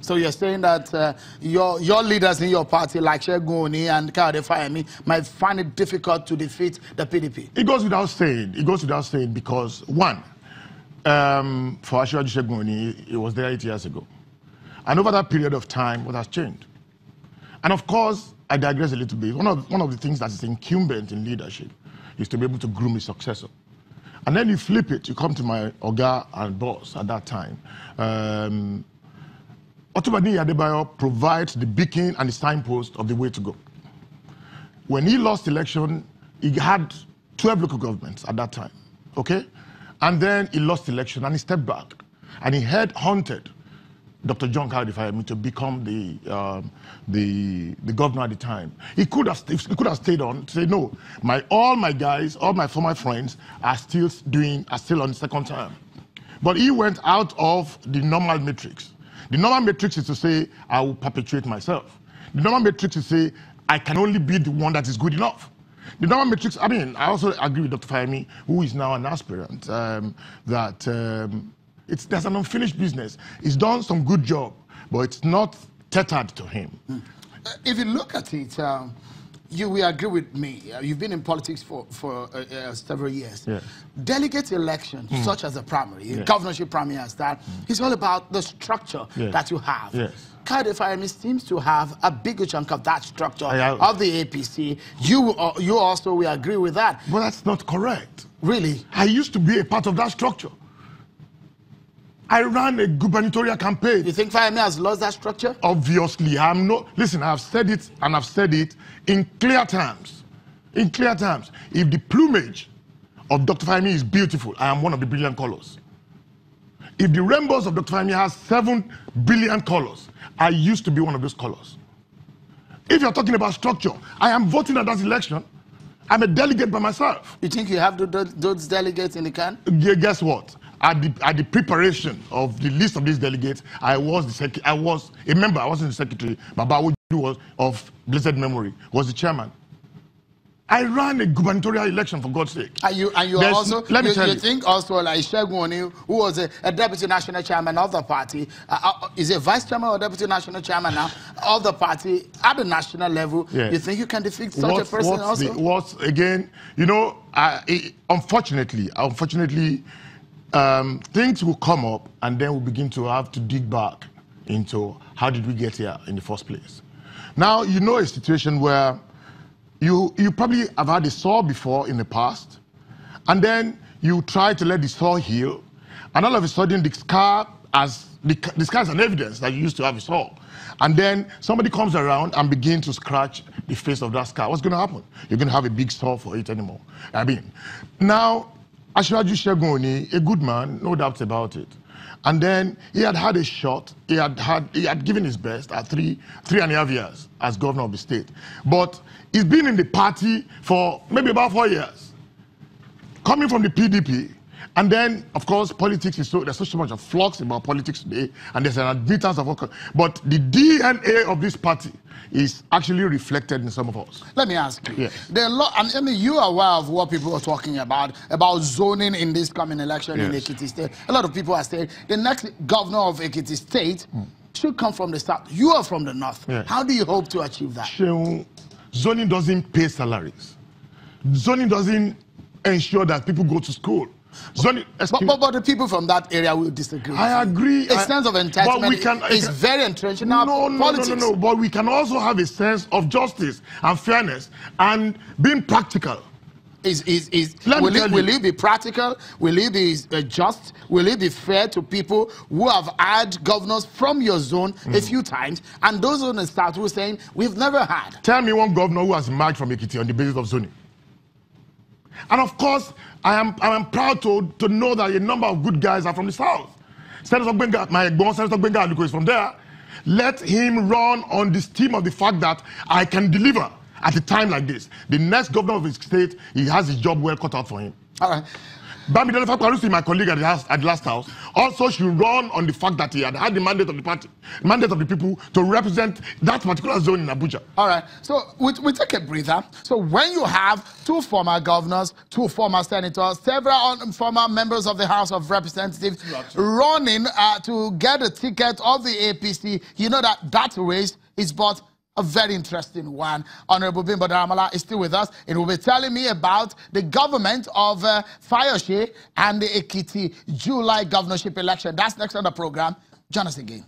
So you're saying that your leaders in your party, like Shegoni and Kayode Fayemi, might find it difficult to defeat the PDP? It goes without saying. It goes without saying because, one, for Shegoni, it was there 8 years ago. And over that period of time, what has changed? And of course, I digress a little bit. One of the things that is incumbent in leadership is to be able to groom a successor. And then you flip it, you come to my Oga and boss at that time. Otobani Adebayo provides the beacon and the signpost of the way to go. When he lost election, he had 12 local governments at that time, okay? And then he lost election and he stepped back. And he hunted Dr. John Kayode Fayemi to become the governor at the time. He could have stayed on to say, no, all my guys, all my former friends are still on the second term. But he went out of the normal matrix. The normal matrix is to say, I will perpetuate myself. The normal matrix is to say, I can only be the one that is good enough. The normal matrix, I mean, I also agree with Dr. Fayemi, who is now an aspirant, there's an unfinished business. He's done some good job, but it's not tethered to him. If you look at it, you will agree with me. You've been in politics for several years. Yes. Delegate elections, such as the primary, governorship primary as that, it's all about the structure that you have. Yes. Kayode Fayemi seems to have a bigger chunk of that structure of the APC. You also will agree with that. But that's not correct. Really? I used to be a part of that structure. I ran a gubernatorial campaign. You think Fayemi has lost that structure? Obviously, I'm not. Listen, I've said it, and I've said it in clear terms. In clear terms, if the plumage of Dr. Fayemi is beautiful, I am one of the brilliant colors. If the rainbows of Dr. Fayemi has 7 billion colors, I used to be one of those colors. If you're talking about structure, I am voting at that election. I'm a delegate by myself. You think you have those delegates in the can? Yeah, guess what? At the preparation of the list of these delegates, I was a member. I wasn't the secretary. Baba was of blessed memory was the chairman. I ran a gubernatorial election, for God's sake. And you also, let me tell you, think also like Shegoni, who was a deputy national chairman of the party, is a vice chairman or deputy national chairman now of the party at the national level. Yes. You think you can defeat such a person also? Again, you know, unfortunately, things will come up and then we'll begin to have to dig back into how did we get here in the first place. Now, you know a situation where you probably have had a sore before in the past, and then you try to let the sore heal, and all of a sudden the scar is an evidence that you used to have a sore. And then somebody comes around and begins to scratch the face of that scar. What's going to happen? You're going to have a big sore for it anymore. I mean, now, Asiwaju Shegoni, a good man, no doubts about it. And then he had a shot. He had given his best at 3.5 years as governor of the state. But he's been in the party for maybe about 4 years, coming from the PDP. And then, of course, politics is there's so much of flux about politics today, and there's an admittance of all. But the DNA of this party is actually reflected in some of us. Let me ask you. Yes. There are a lot, I mean, you are aware of what people are talking about zoning in this coming election in Ekiti State. A lot of people are saying the next governor of Ekiti State should come from the south. You are from the north. Yes. How do you hope to achieve that? Zoning doesn't pay salaries. Zoning doesn't ensure that people go to school. Zoning, but the people from that area will disagree. I agree. A sense of entitlement is very entrenched in our politics. No. But we can also have a sense of justice and fairness and being practical. Will it be practical? Will it be just? Will it be fair to people who have had governors from your zone a few times, and those on the south who are saying we've never had? Tell me one governor who has emerged from Ekiti on the basis of zoning. And of course, I am proud to know that a number of good guys are from the south. Senator Benga, Senator Benga Aluko is from there. Let him run on this theme of the fact that I can deliver at a time like this. The next governor of his state, he has his job well cut out for him. All right. Bamidele Fakwarusi, my colleague at the last house, also should run on the fact that he had the mandate of the party, mandate of the people to represent that particular zone in Abuja. All right. So we take a breather. So when you have 2 former governors, 2 former senators, several former members of the House of Representatives running to get a ticket of the APC, you know that race is but a very interesting one. Honorable Bimbo Daramala is still with us. It will be telling me about the government of Fayose and the Ekiti July governorship election. That's next on the program. Join us again.